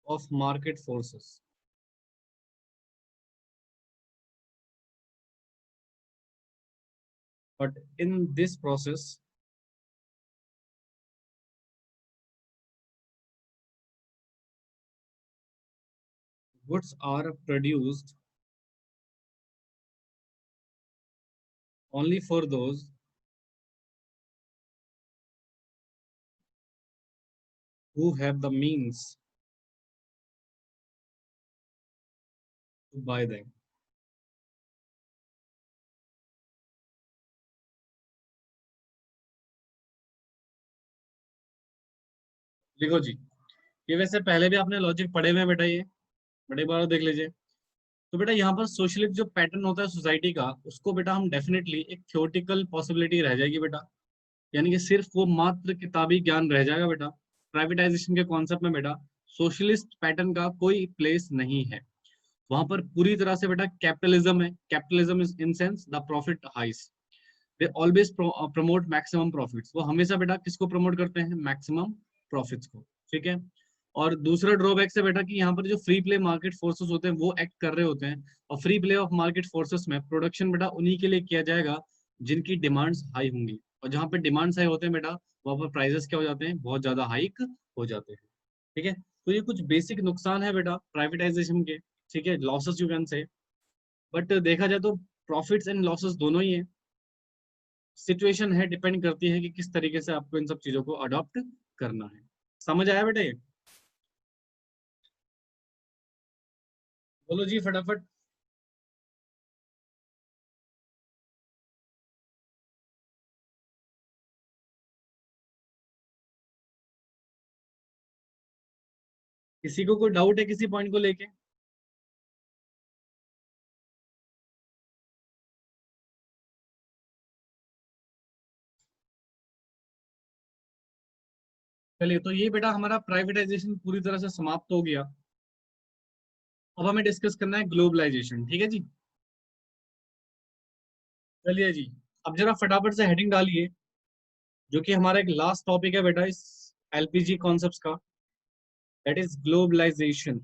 Speaker 1: of market forces, but in this process goods are produced only for those who have the means to buy them। लिखो जी, ये वैसे पहले भी आपने लॉजिक पढ़े हुए हैं बेटा, ये बड़े बार देख लीजिए। तो बेटा यहाँ पर सोशलिस्ट जो पैटर्न होता है सोसाइटी का, उसको बेटा हम डेफिनेटली एक थ्योरेटिकल पॉसिबिलिटी रह जाएगी बेटा, यानी कि सिर्फ वो मात्र किताबी ज्ञान रह जाएगा बेटा। प्राइवेटाइजेशन के कॉन्सेप्ट में बेटा सोशलिस्ट पैटर्न का कोई प्लेस नहीं है। वहां पर पूरी तरह से बेटा कैपिटलिज्म है। Capitalism is in sense the profit highs, they always promote maximum profits. वो हमेशा बेटा किसको प्रमोट करते हैं, मैक्सिमम प्रॉफिट्स को। ठीक है, और दूसरा ड्रॉबैक है बेटा कि यहाँ पर जो फ्री प्ले मार्केट फोर्सेस होते हैं वो एक्ट कर रहे होते हैं, और free play of market forces में प्रोडक्शन बेटा उन्हीं के लिए किया जाएगा जिनकी डिमांड्स हाई होंगी, और जहाँ पे डिमांड्स हाई होते हैं बेटा वहाँ पर प्राइसेस क्या हो जाते हैं, बहुत ज्यादा हाइक हो जाते हैं। ठीक है, तो ये कुछ बेसिक नुकसान है बेटा प्राइवेटाइजेशन के। ठीक है, losses you can say, but देखा जाए तो प्रॉफिट्स एंड लॉसेस दोनों ही है। सिचुएशन है, डिपेंड करती है कि किस तरीके से आपको इन सब चीजों को अडॉप्ट करना है। समझ आया बेटा ये? बोलो जी फटाफट। किसी को कोई डाउट है किसी पॉइंट को लेके? चलिए, तो ये बेटा हमारा प्राइवेटाइजेशन पूरी तरह से समाप्त हो गया। अब हमें डिस्कस करना है ग्लोबलाइजेशन, ठीक है जी। चलिए जी, अब जरा फटाफट से हेडिंग डालिए, जो कि हमारा एक लास्ट टॉपिक है बेटा इस एलपीजी कॉन्सेप्ट्स का, दैट इज ग्लोबलाइजेशन।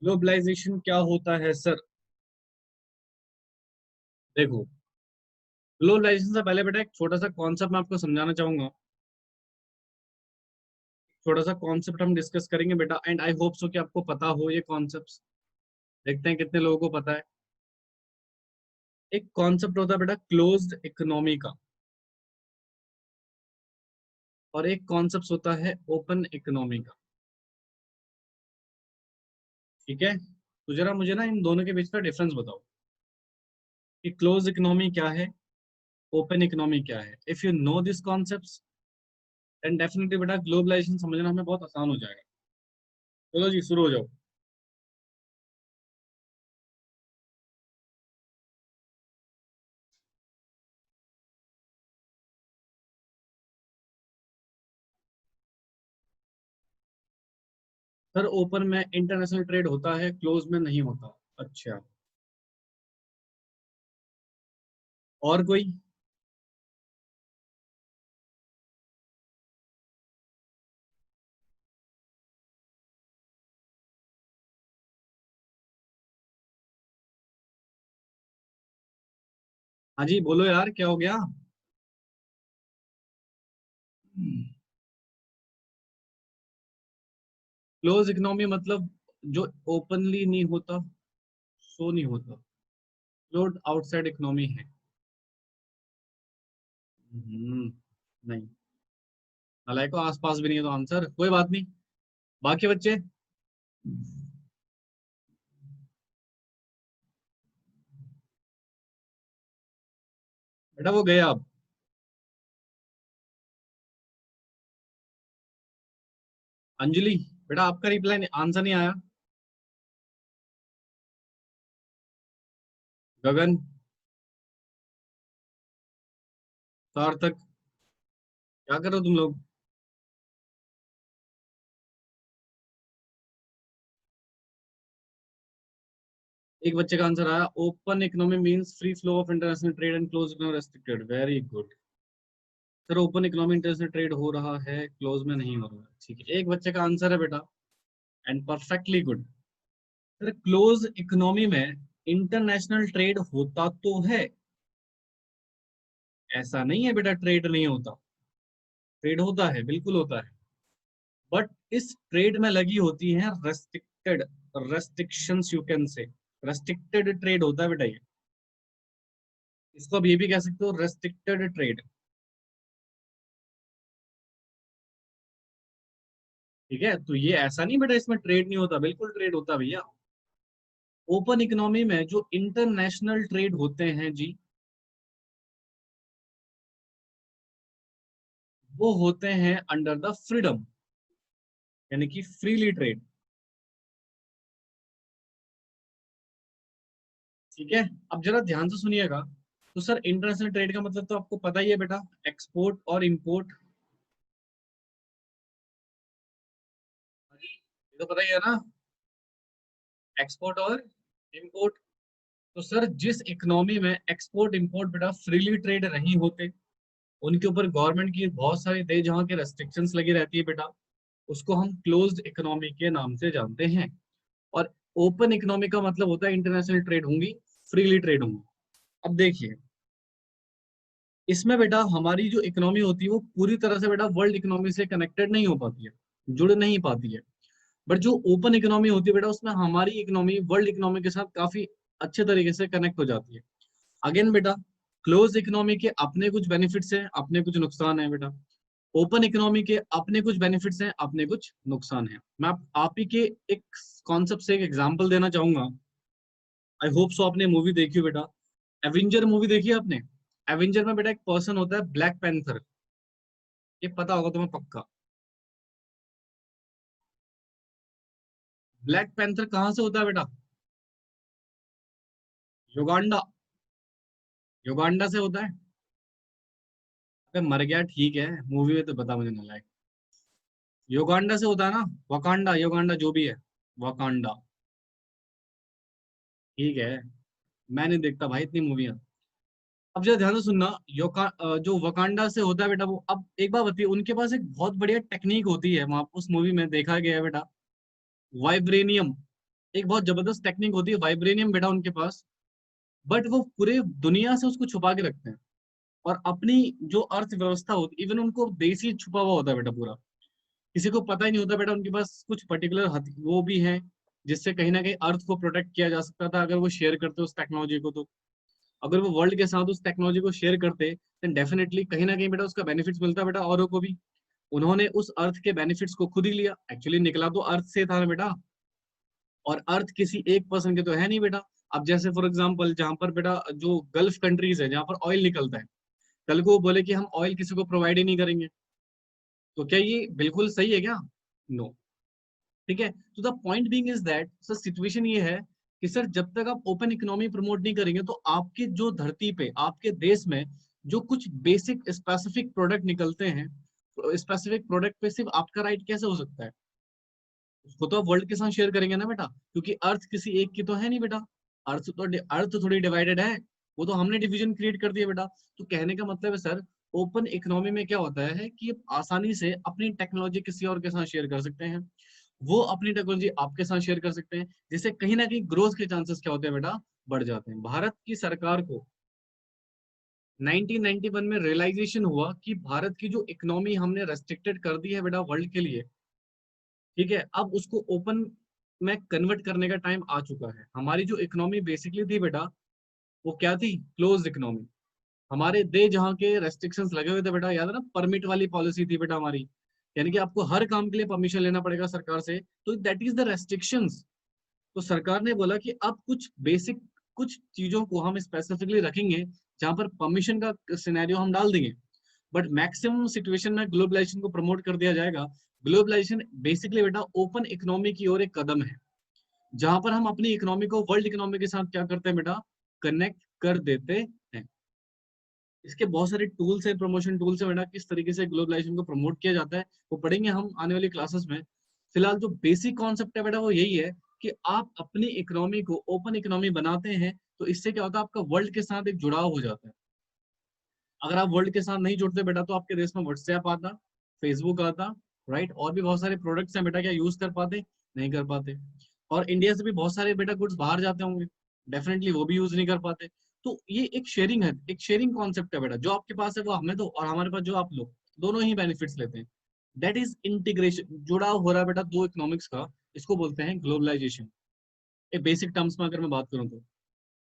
Speaker 1: ग्लोबलाइजेशन क्या होता है सर? देखो, ग्लोबलाइजेशन से पहले बेटा एक छोटा सा कॉन्सेप्ट मैं आपको समझाना चाहूंगा। छोटा सा कॉन्सेप्ट हम डिस्कस करेंगे बेटा, एंड आई होप सो कि आपको पता हो ये कॉन्सेप्ट। देखते हैं कितने लोगों को पता है। एक कॉन्सेप्ट होता है बेटा क्लोज्ड इकोनॉमी का, और एक कॉन्सेप्ट होता है ओपन इकोनॉमी का। ठीक है, तो जरा मुझे ना इन दोनों के बीच का डिफरेंस बताओ कि क्लोज इकोनॉमी क्या है, ओपन इकोनॉमी क्या है। If you know this concept, then definitely बेटा ग्लोबलाइजेशन समझना हमें बहुत आसान हो जाएगा। चलो जी, शुरू हो जाओ। सर ओपन में इंटरनेशनल ट्रेड होता है, क्लोज में नहीं होता। अच्छा, और कोई? हाँ जी, बोलो यार, क्या हो गया? क्लोज इकोनॉमी मतलब जो ओपनली नहीं होता, सो नहीं होता, क्लोज आउटसाइड इकोनॉमी है। नहीं, हालांकि आसपास भी नहीं है तो आंसर कोई बात नहीं। बाकी बच्चे? बेटा वो गया अब। अंजलि, बेटा आपका रिप्लाई आंसर नहीं आया। गगन, सार्थक, क्या करो तुम लोग? एक बच्चे का आंसर आया, open economy means free flow of international trade and close economy restricted. Very good. Sir open economy international trade हो रहा है, क्लोज में नहीं हो रहा है। ठीक है, एक बच्चे का आंसर है बेटा, and perfectly good. Sir close economy में इंटरनेशनल ट्रेड होता तो है, ऐसा नहीं है बेटा ट्रेड नहीं होता। ट्रेड होता है, बिल्कुल होता है, बट इस ट्रेड में लगी होती है restricted, restrictions you can say. Restricted trade होता है बेटा ये, इसको आप ये भी कह सकते हो रेस्ट्रिक्टेड ट्रेड। ठीक है, तो ये ऐसा नहीं बेटा इसमें ट्रेड नहीं होता, बिल्कुल ट्रेड होता है भैया। ओपन इकोनॉमी में जो इंटरनेशनल ट्रेड होते हैं जी, वो होते हैं अंडर द फ्रीडम, यानी कि फ्रीली ट्रेड। ठीक है, अब जरा ध्यान से सुनिएगा। तो सर इंटरनेशनल ट्रेड का मतलब तो आपको पता ही है बेटा, एक्सपोर्ट और इंपोर्ट। ये तो पता ही है ना, एक्सपोर्ट और इंपोर्ट। तो सर जिस इकोनॉमी में एक्सपोर्ट इंपोर्ट बेटा फ्रीली ट्रेड नहीं होते, उनके ऊपर गवर्नमेंट की बहुत सारी दे जहाँ के रेस्ट्रिक्शंस लगी रहती है बेटा, उसको हम क्लोज्ड इकोनॉमी के नाम से जानते हैं। और ओपन इकोनॉमी का मतलब होता है इंटरनेशनल ट्रेड होंगी, फ्रीली ट्रेड होंगी। अब देखिए, इसमें बेटा हमारी जो इकोनॉमी होती है वो पूरी तरह से बेटा वर्ल्ड इकोनॉमी से कनेक्टेड नहीं हो पाती है, जुड़ नहीं पाती है। बट जो ओपन इकोनॉमी होती है बेटा, उसमें हमारी इकोनॉमी वर्ल्ड इकोनॉमी के साथ काफी अच्छे तरीके से कनेक्ट हो जाती है। अगेन बेटा, क्लोज इकोनॉमी के अपने कुछ बेनिफिट्स हैं, अपने कुछ नुकसान है बेटा। ओपन इकोनॉमी के अपने कुछ बेनिफिट्स हैं, अपने कुछ नुकसान हैं। मैं आप ही के एक कॉन्सेप्ट से एक एग्जांपल देना चाहूंगा। आई होप सो आपने मूवी देखी हो बेटा, एवेंजर मूवी देखी है आपने? एवेंजर में बेटा एक पर्सन होता है ब्लैक पैंथर, ये पता होगा तुम्हें पक्का। ब्लैक पैंथर कहाँ से होता है बेटा? युगांडा, युगांडा से होता है। अबे मर गया, ठीक है, मूवी में तो बता मुझे ना लायक। युगांडा से होता है ना, वकांडा युगांडा जो भी है, वकांडा। ठीक है, मैं नहीं देखता भाई इतनी मूवियां। अब जरा ध्यान से सुनना, जो वकांडा से होता है बेटा, वो अब एक बात बताइए, उनके पास एक बहुत बढ़िया टेक्निक होती है वहां उस मूवी में देखा गया है बेटा, वाइब्रेनियम। एक बहुत जबरदस्त टेक्निक होती है वाइब्रेनियम बेटा उनके पास। बट वो पूरे दुनिया से उसको छुपा के रखते हैं। और अपनी जो अर्थव्यवस्था होती, इवन उनको देश ही छुपा हुआ होता है बेटा पूरा, किसी को पता ही नहीं होता बेटा। उनके पास कुछ पर्टिकुलर वो भी है जिससे कहीं ना कहीं अर्थ को प्रोटेक्ट किया जा सकता था, अगर वो शेयर करते उस टेक्नोलॉजी को तो। अगर वो वर्ल्ड के साथ उस टेक्नोलॉजी को शेयर करते, देन डेफिनेटली कहीं ना कहीं बेटा उसका बेनिफिट्स मिलता बेटा औरों को भी। उन्होंने उस अर्थ के बेनिफिट्स को खुद ही लिया, एक्चुअली निकला तो अर्थ से था ना बेटा। और अर्थ किसी एक पर्सन के तो है नहीं बेटा। अब जैसे फॉर एग्जाम्पल, जहां पर बेटा जो गल्फ कंट्रीज है जहां पर ऑयल निकलता है, कल को वो बोले कि हम ऑयल किसी को प्रोवाइड ही नहीं करेंगे, तो क्या ये बिल्कुल सही है क्या? नो। ठीक है, तो the point being is that sir, situation ये है कि सर जब तक आप ओपन इकोनॉमी प्रमोट नहीं करेंगे, तो आपके जो धरती पे आपके देश में जो कुछ बेसिक स्पेसिफिक प्रोडक्ट निकलते हैं, स्पेसिफिक प्रोडक्ट पे सिर्फ आपका राइट कैसे हो सकता है? उसको तो आप वर्ल्ड के साथ शेयर करेंगे ना बेटा, क्योंकि अर्थ किसी एक की तो है नहीं बेटा। अर्थ थोड़ी डिवाइडेड है, वो तो हमने डिवीजन क्रिएट कर दिया बेटा। तो कहने का मतलब है सर, ओपन इकोनॉमी में क्या होता है कि आप आसानी से अपनी टेक्नोलॉजी किसी और के साथ शेयर कर सकते हैं, वो अपनी टेक्नोलॉजी आपके साथ शेयर कर सकते हैं, जिससे कहीं ना कहीं ग्रोथ के चांसेस क्या होते हैं बेटा, बढ़ जाते हैं। भारत की सरकार को 1991 में रियलाइजेशन हुआ कि भारत की जो इकोनॉमी हमने रेस्ट्रिक्टेड कर दी है बेटा वर्ल्ड के लिए, ठीक है, अब उसको ओपन में कन्वर्ट करने का टाइम आ चुका है। हमारी जो इकोनॉमी बेसिकली थी बेटा, वो क्या थी? Close economy. हमारे दे जहाँ के रेस्ट्रिक्शंस लगे हुए थे बेटा, याद है ना, परमिट वाली पॉलिसी थी बेटा हमारी, यानी कि आपको हर काम के लिए परमिशन लेना पड़ेगा सरकार से, तो दैट इज द रेस्ट्रिक्शंस। तो सरकार ने बोला कि अब कुछ बेसिक कुछ चीजों को हम स्पेसिफिकली रखेंगे जहां पर परमिशन का सिनेरियो हम डाल देंगे, बट मैक्सिमम सिचुएशन में ग्लोबलाइजेशन को प्रमोट कर दिया जाएगा। ग्लोबलाइजेशन बेसिकली बेटा ओपन इकोनॉमी की ओर एक कदम है, जहां पर हम अपनी इकोनॉमी को वर्ल्ड इकोनॉमी के साथ क्या करते हैं बेटा, कनेक्ट कर देते हैं। इसके बहुत सारे टूल्स हैं, प्रमोशन टूल्स है बेटा, किस तरीके से ग्लोबलाइजेशन को प्रमोट किया जाता है वो पढ़ेंगे हम आने वाली क्लासेस में। फिलहाल जो बेसिक कॉन्सेप्ट है बेटा वो यही है कि आप अपनी इकोनॉमी को ओपन इकोनॉमी बनाते हैं, तो इससे क्या होता है, आपका वर्ल्ड के साथ एक जुड़ाव हो जाता है। अगर आप वर्ल्ड के साथ नहीं जुड़ते बेटा, तो आपके देश में व्हाट्सएप आता, फेसबुक आता, राइट, और भी बहुत सारे प्रोडक्ट्स हैं बेटा, क्या यूज कर पाते? नहीं कर पाते। और इंडिया से भी बहुत सारे बेटा गुड्स बाहर जाते होंगे, डेफिनेटली वो भी यूज नहीं कर पाते। तो ये एक शेयरिंग है, एक शेयरिंग कॉन्सेप्ट है बेटा, जो आपके पास है वो हमें दो, और हमारे पास जो आप लो, दोनों ही बेनिफिट्स लेते हैं। दैट इज इंटीग्रेशन, जुड़ाव हो रहा है बेटा दो इकोनॉमिक्स का, इसको बोलते हैं ग्लोबलाइजेशन। एक बेसिक टर्म्स में अगर मैं बात करूं तो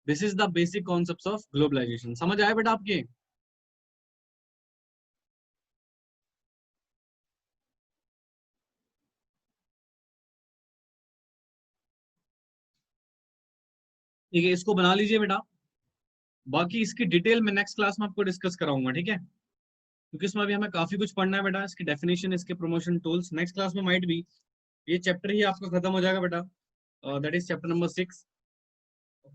Speaker 1: this is the basic concept of globalisation. समझ आया बेटा आपके? ठीक है, इसको बना लीजिए बेटा। बाकी इसकी डिटेल में नेक्स्ट क्लास में आपको डिस्कस कराऊंगा, ठीक है, क्योंकि इसमें अभी हमें काफी कुछ पढ़ना है बेटा, इसकी डेफिनेशन, इसके प्रमोशन टूल्स नेक्स्ट क्लास में माइट भी ये चैप्टर ही आपका खत्म हो जाएगा बेटा। That is chapter number 6।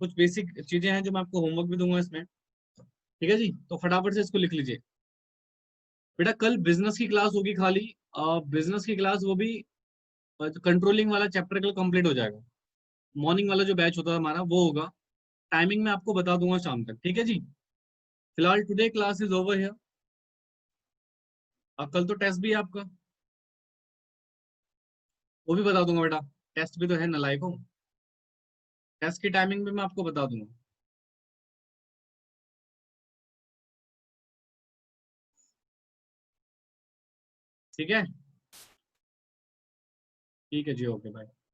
Speaker 1: कुछ बेसिक चीजें हैं जो मैं आपको होमवर्क भी दूंगा इसमें, ठीक है जी, तो फटाफट से इसको लिख लीजिए। बेटा कल बिजनेस की क्लास होगी खाली, बिजनेस की क्लास, वो भी कंट्रोलिंग वाला चैप्टर कल कंप्लीट हो जाएगा। मॉर्निंग वाला जो बैच होता है हमारा वो होगा, टाइमिंग मैं आपको बता दूंगा शाम तक, ठीक है जी। फिलहाल टुडे क्लास इज ओवर है। कल तो टेस्ट भी है आपका, वो भी बता दूंगा बेटा। टेस्ट भी तो है नालायक हो, टेस्ट की टाइमिंग भी मैं आपको बता दूंगा। ठीक है। ठीक है जी, ओके बाय।